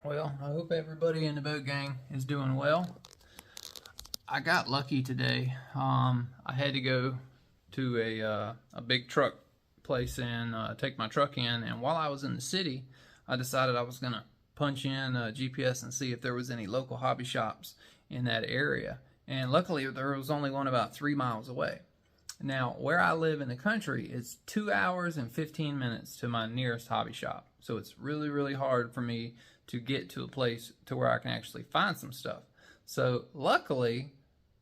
Well, I hope everybody in the boat gang is doing well. I got lucky today. I had to go to a big truck place and take my truck in, and while I was in the city, I decided I was gonna punch in GPS and see if there was any local hobby shops in that area. And luckily, there was only one about 3 miles away. Now, where I live in the country, it's 2 hours and 15 minutes to my nearest hobby shop. So it's really, really hard for me to get to a place to where I can actually find some stuff. So luckily,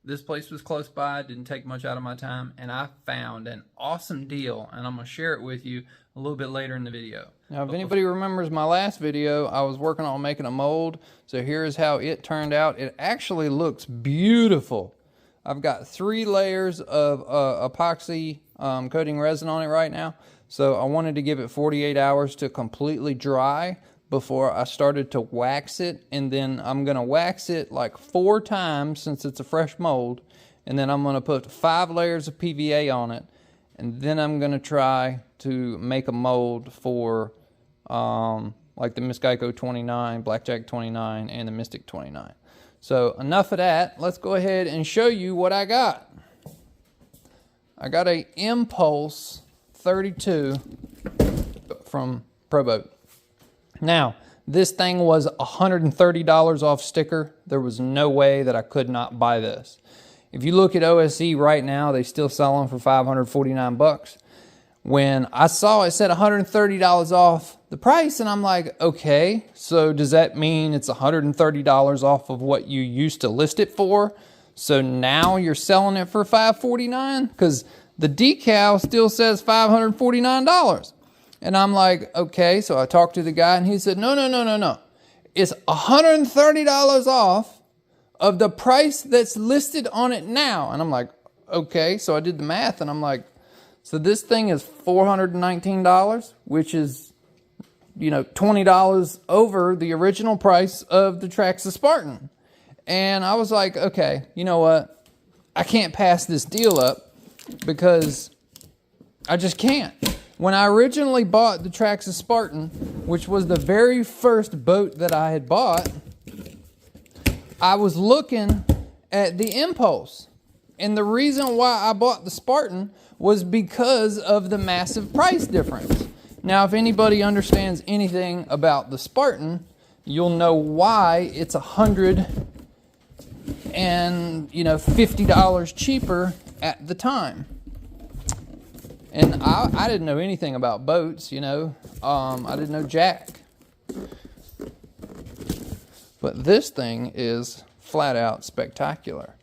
this place was close by, didn't take much out of my time, and I found an awesome deal, and I'm gonna share it with you a little bit later in the video. Now, if anybody remembers my last video, I was working on making a mold. So here's how it turned out. It actually looks beautiful. I've got 3 layers of epoxy coating resin on it right now. So I wanted to give it 48 hours to completely dry before I started to wax it. And then I'm gonna wax it like 4 times since it's a fresh mold. And then I'm gonna put 5 layers of PVA on it. And then I'm gonna try to make a mold for like the Miss Geico 29, Blackjack 29, and the Mystic 29. So enough of that. Let's go ahead and show you what I got. I got a Impulse 32 from ProBoat. Now, this thing was $130 off sticker. There was no way that I could not buy this. If you look at OSE right now, they still sell them for 549 bucks. When I saw it said $130 off the price, and I'm like, okay, so does that mean it's $130 off of what you used to list it for? So now you're selling it for $549? Because the decal still says $549. And I'm like, okay, so I talked to the guy, and he said, no. It's $130 off of the price that's listed on it now. And I'm like, okay, so I did the math, and I'm like, so this thing is $419, which is, you know, $20 over the original price of the Traxxas Spartan. And I was like, okay, you know what? I can't pass this deal up because I just can't. When I originally bought the Traxxas Spartan, which was the very first boat that I had bought, I was looking at the Impulse. And the reason why I bought the Spartan was because of the massive price difference. Now, if anybody understands anything about the Spartan, you'll know why it's $50 cheaper at the time. And I didn't know anything about boats, you know. I didn't know jack. But this thing is flat out spectacular.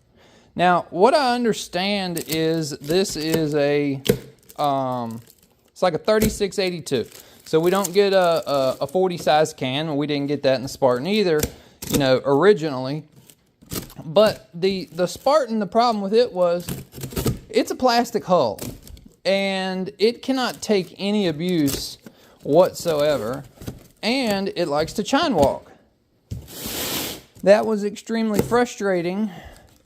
Now, what I understand is this is a, it's like a 3682. So we don't get a 40 size can. We didn't get that in the Spartan either, you know, originally. But the Spartan, the problem with it was it's a plastic hull. And it cannot take any abuse whatsoever. And it likes to chinewalk. That was extremely frustrating.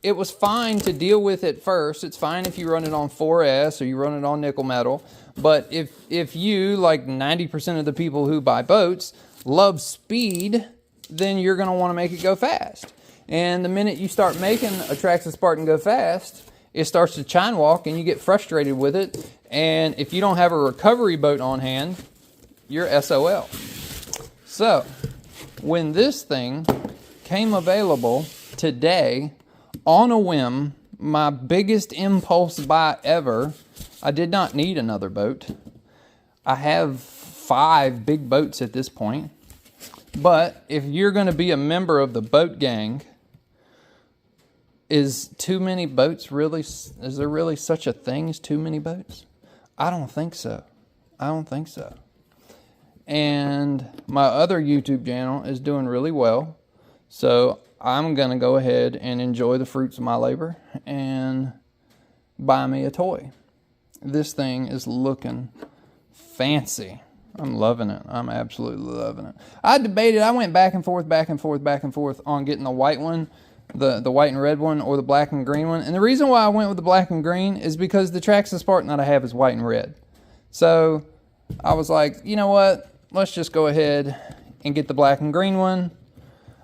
It was fine to deal with at first. It's fine if you run it on 4S or you run it on nickel metal. But if you, like 90% of the people who buy boats, love speed, then you're going to want to make it go fast. And the minute you start making a Traxxas Spartan go fast, it starts to chinewalk and you get frustrated with it. And if you don't have a recovery boat on hand, you're SOL. So, when this thing came available today, on a whim, my biggest impulse buy ever, I did not need another boat. I have 5 big boats at this point. But if you're going to be a member of the boat gang, is too many boats really, is there really such a thing as too many boats? I don't think so. I don't think so. And my other YouTube channel is doing really well. So I'm going to go ahead and enjoy the fruits of my labor and buy me a toy. This thing is looking fancy. I'm loving it. I'm absolutely loving it. I debated, I went back and forth on getting the white one, the white and red one, or the black and green one. And the reason why I went with the black and green is because the Traxxas Spartan that I have is white and red. So I was like, you know what? Let's just go ahead and get the black and green one.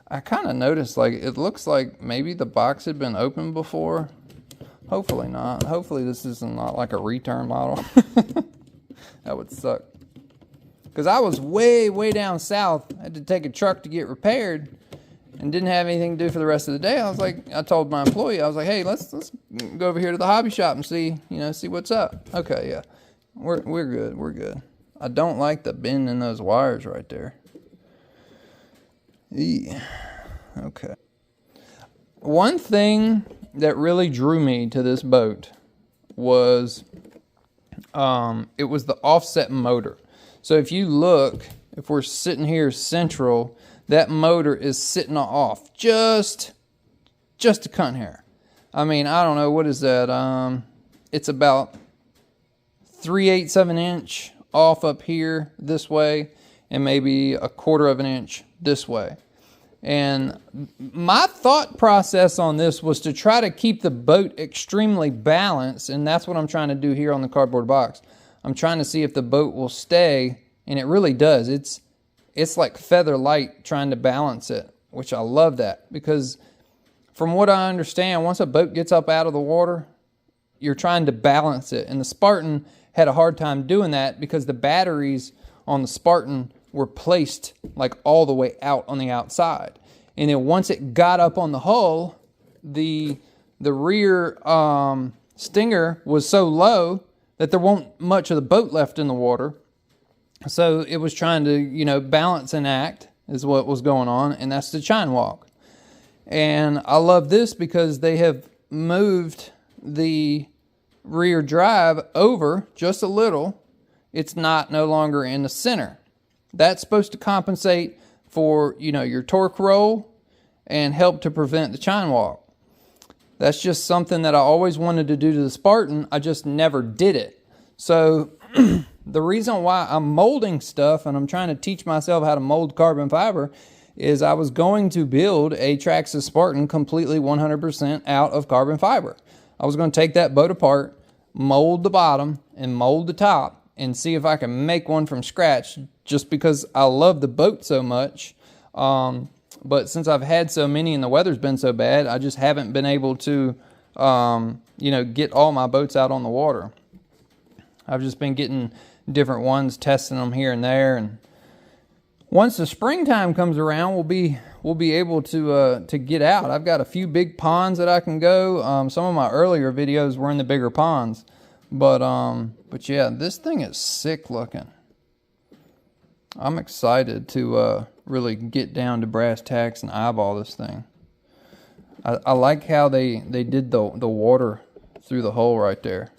I kind of noticed, like, it looks like maybe the box had been opened before. Hopefully not. Hopefully this is not like a return model. That would suck. Because I was way, way down south. I had to take a truck to get repaired and didn't have anything to do for the rest of the day. I was like, I told my employee, I was like, hey, let's go over here to the hobby shop and see what's up. Okay, yeah. We're good. We're good. I don't like the bend in those wires right there. Yeah. Okay. One thing that really drew me to this boat was it was the offset motor. So if you look, if we're sitting here central, that motor is sitting off just a cunt hair. I mean, I don't know, what is that? It's about 3/8 of an inch off up here this way, and maybe 1/4 of an inch this way. And my thought process on this was to try to keep the boat extremely balanced, and that's what I'm trying to do here on the cardboard box. I'm trying to see if the boat will stay, and it really does. It's like feather light trying to balance it, which I love that, because from what I understand, once a boat gets up out of the water, you're trying to balance it. And the Spartan had a hard time doing that because the batteries on the Spartan were placed like all the way out on the outside. And then once it got up on the hull, the rear stinger was so low that there won't much of the boat left in the water. So it was trying to, balance and act is what was going on, and that's the chinewalk. And I love this because they have moved the rear drive over just a little. It's no longer in the center. That's supposed to compensate for, your torque roll and help to prevent the chinewalk. That's just something that I always wanted to do to the Spartan. I just never did it. So the reason why I'm molding stuff and I'm trying to teach myself how to mold carbon fiber is I was going to build a Traxxas Spartan completely 100% out of carbon fiber. I was going to take that boat apart, mold the bottom and mold the top, and see if I can make one from scratch, just because I love the boat so much. But since I've had so many and the weather's been so bad, I just haven't been able to, get all my boats out on the water. I've just been getting different ones, testing them here and there. And once the springtime comes around, we'll be able to get out. I've got a few big ponds that I can go. Some of my earlier videos were in the bigger ponds, but yeah, this thing is sick looking. I'm excited to really get down to brass tacks and eyeball this thing. I like how they did the water through the hole right there.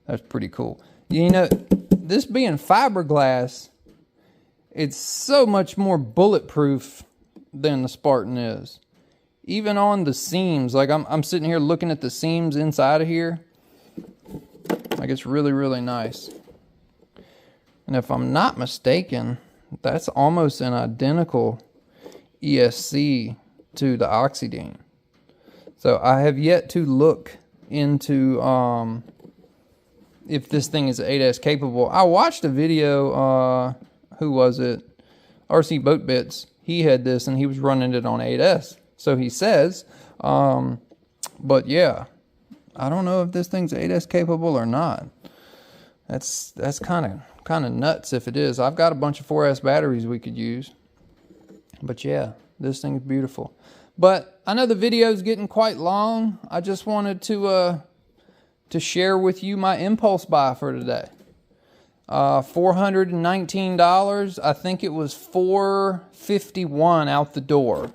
That's pretty cool. This being fiberglass, it's so much more bulletproof than the Spartan is. Even on the seams, like I'm sitting here looking at the seams inside of here. Like, it's really, really nice. And if I'm not mistaken, that's almost an identical ESC to the Oxydene. So I have yet to look into if this thing is 8S capable. I watched a video, who was it? RC Boat Bits. He had this and he was running it on 8S. So he says, but yeah, I don't know if this thing's 8S capable or not. That's kind of nuts if it is. I've got a bunch of 4S batteries we could use. But yeah, this thing's beautiful. But I know the video's getting quite long. I just wanted to share with you my impulse buy for today. $419. I think it was $451 out the door.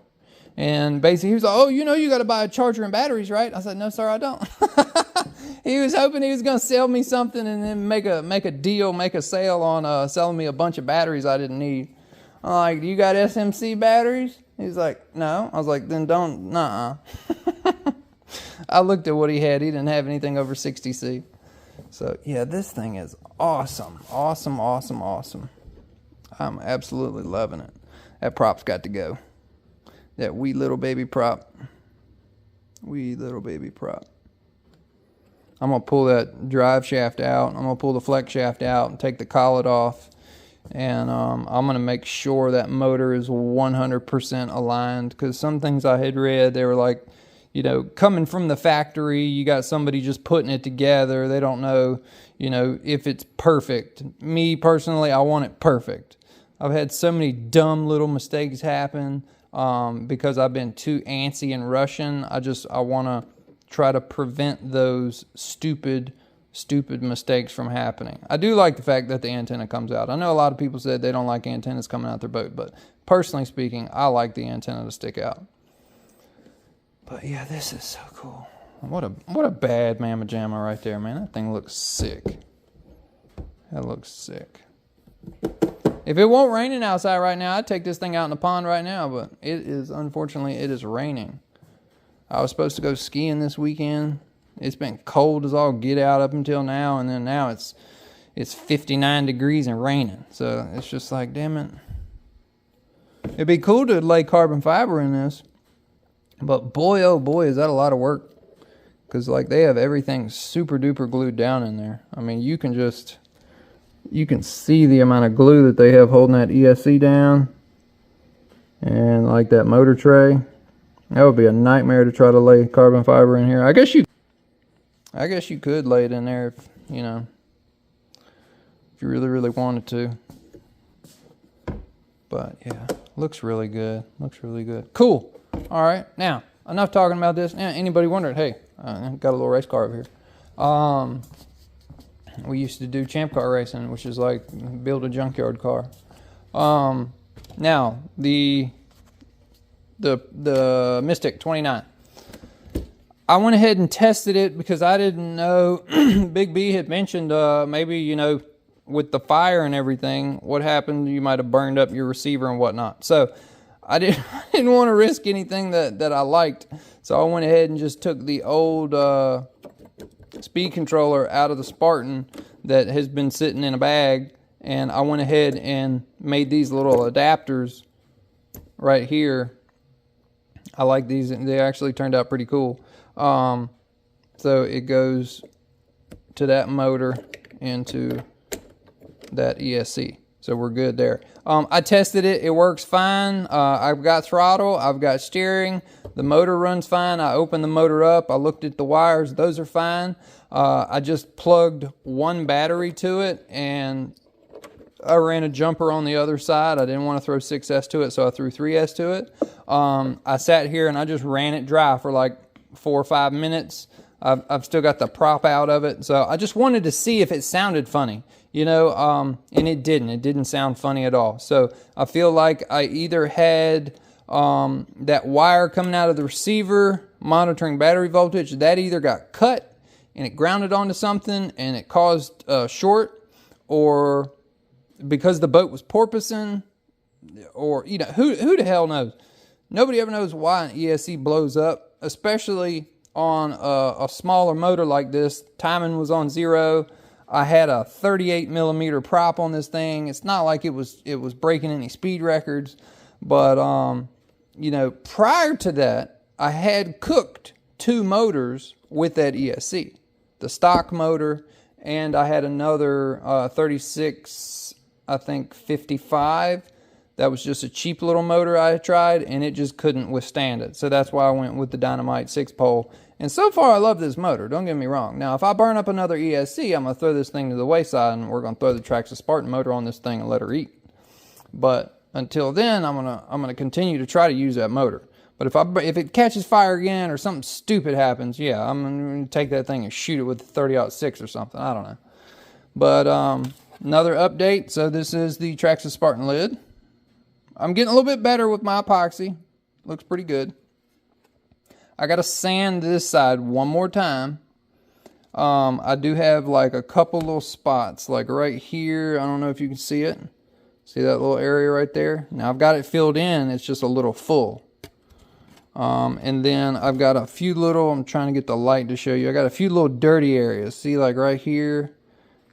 And basically he was like, oh, you got to buy a charger and batteries, right? I said, no, sir, I don't. He was hoping he was going to sell me something and then make a deal, make a sale on selling me a bunch of batteries I didn't need. I'm like, do you got SMC batteries? He's like, no. I was like, then don't, nuh-uh. I looked at what he had. He didn't have anything over 60C. So, yeah, this thing is awesome. Awesome, awesome, awesome. I'm absolutely loving it. That prop's got to go. That wee little baby prop. Wee little baby prop. I'm going to pull that drive shaft out. I'm going to pull the flex shaft out and take the collet off. And I'm going to make sure that motor is 100% aligned, because some things I had read, they were like, you know, coming from the factory, you got somebody just putting it together. They don't know, you know, if it's perfect. Me personally, I want it perfect. I've had so many dumb little mistakes happen because I've been too antsy and rushing. I want to try to prevent those stupid mistakes from happening. I do like the fact that the antenna comes out. I know a lot of people said they don't like antennas coming out their boat, but personally speaking, I like the antenna to stick out. But yeah, this is so cool. What a bad mamma jamma right there, man. That thing looks sick. That looks sick. If it weren't raining outside right now, I'd take this thing out in the pond right now, but unfortunately, it is raining. I was supposed to go skiing this weekend. It's been cold as all get out up until now, and then now it's 59 degrees and raining. So it's just like, damn it. It'd be cool to lay carbon fiber in this, but boy, oh boy, is that a lot of work. Because like they have everything super duper glued down in there. I mean, you can see the amount of glue that they have holding that ESC down. And like that motor tray. That would be a nightmare to try to lay carbon fiber in here. I guess you could lay it in there if, you know, if you really, really wanted to. But yeah, looks really good. Looks really good. Cool. All right. Now, enough talking about this. Now, anybody wondering, hey, I got a little race car over here. We used to do champ car racing, which is like build a junkyard car. Now, the Mystic 29. I went ahead and tested it because I didn't know. Big B had mentioned maybe, you know, with the fire and everything, what happened, you might have burned up your receiver and whatnot. So I didn't want to risk anything that I liked. So I went ahead and just took the old speed controller out of the Spartan that has been sitting in a bag, and I went ahead and made these little adapters right here. I like these. They actually turned out pretty cool. So it goes to that motor into that ESC. So we're good there. I tested it. It works fine. I've got throttle. I've got steering. The motor runs fine. I opened the motor up. I looked at the wires. Those are fine. I just plugged one battery to it, and I ran a jumper on the other side. I didn't want to throw 6S to it, so I threw 3S to it. I sat here and I just ran it dry for like 4 or 5 minutes. I've still got the prop out of it, so I just wanted to see if it sounded funny, you know, and it didn't. It didn't sound funny at all. So I feel like I either had that wire coming out of the receiver monitoring battery voltage, that either got cut and it grounded onto something and it caused a short, or because the boat was porpoising, or, you know, who the hell knows? Nobody ever knows why an ESC blows up, especially on a smaller motor like this. Timing was on 0. I had a 38 millimeter prop on this thing. It's not like it was breaking any speed records, but you know, prior to that, I had cooked 2 motors with that ESC, the stock motor, and I had another 36, I think 55. That was just a cheap little motor I had tried, and it just couldn't withstand it. So that's why I went with the Dynamite 6-pole. And so far, I love this motor. Don't get me wrong. Now, if I burn up another ESC, I'm going to throw this thing to the wayside, and we're going to throw the Traxxas Spartan motor on this thing and let her eat. But until then, I'm gonna continue to try to use that motor. But if it catches fire again or something stupid happens, yeah, I'm going to take that thing and shoot it with a 30-06 or something. I don't know. But another update. So this is the Traxxas Spartan lid. I'm getting a little bit better with my epoxy. Looks pretty good. I got to sand this side one more time. I do have like a couple little spots, like right here. I don't know if you can see it. See that little area right there? Now I've got it filled in. It's just a little full. And then I've got a few little, I'm trying to get the light to show you. I got a few little dirty areas. See, like right here,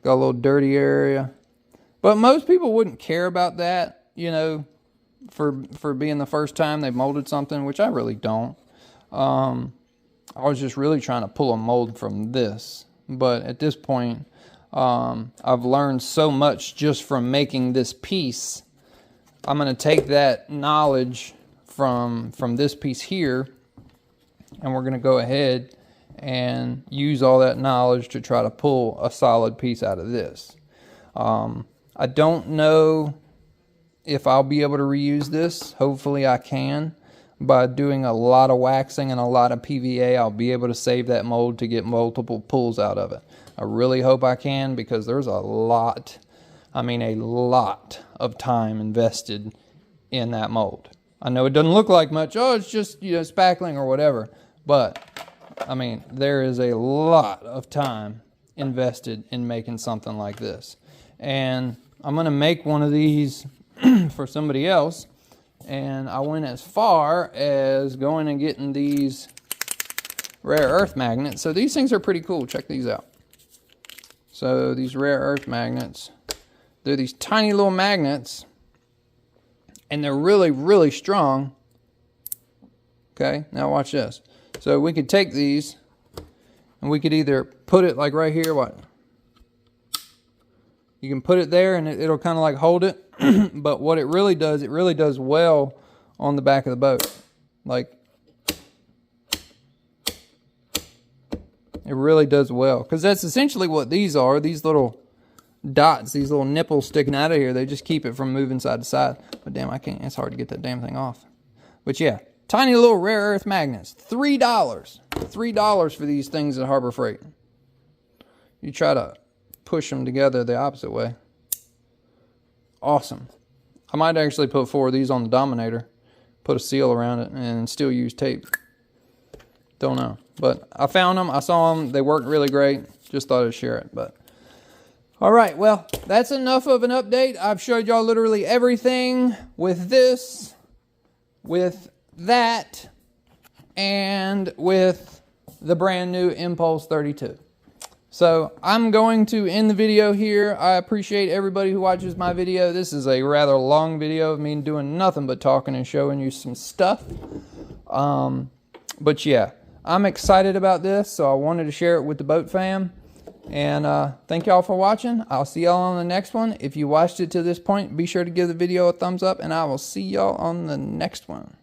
got a little dirty area. But most people wouldn't care about that, you know, for being the first time they molded something, which I really don't. I was just really trying to pull a mold from this. But at this point, I've learned so much just from making this piece. I'm going to take that knowledge from this piece here, and we're going to go ahead and use all that knowledge to try to pull a solid piece out of this. I don't know if I'll be able to reuse this. Hopefully I can. By doing a lot of waxing and a lot of PVA, I'll be able to save that mold to get multiple pulls out of it. I really hope I can, because there's a lot, I mean a lot of time invested in that mold. I know it doesn't look like much. Oh, it's just, you know, spackling or whatever. But, I mean, there is a lot of time invested in making something like this. And I'm going to make one of these for somebody else. And I went as far as going and getting these rare earth magnets. So these things are pretty cool. Check these out. So these rare earth magnets, they're these tiny little magnets, and they're really, really strong. Okay, now watch this. So we could take these, and we could either put it like right here. What? You can put it there, and it'll kind of like hold it. But what it really does well on the back of the boat. Like, it really does well. Because that's essentially what these are. These little dots, these little nipples sticking out of here, they just keep it from moving side to side. But damn, I can't, it's hard to get that damn thing off. But yeah, tiny little rare earth magnets. $3. $3 for these things at Harbor Freight. You try to push them together the opposite way. Awesome. I might actually put 4 of these on the Dominator, put a seal around it, and still use tape. Don't know. But I found them. I saw them. They worked really great. Just thought I'd share it. But all right. Well, that's enough of an update. I've showed y'all literally everything with this, with that, and with the brand new Impulse 32. So I'm going to end the video here. I appreciate everybody who watches my video. This is a rather long video of me doing nothing but talking and showing you some stuff. But yeah, I'm excited about this, so I wanted to share it with the boat fam. And thank y'all for watching. I'll see y'all on the next one. If you watched it to this point, be sure to give the video a thumbs up, and I will see y'all on the next one.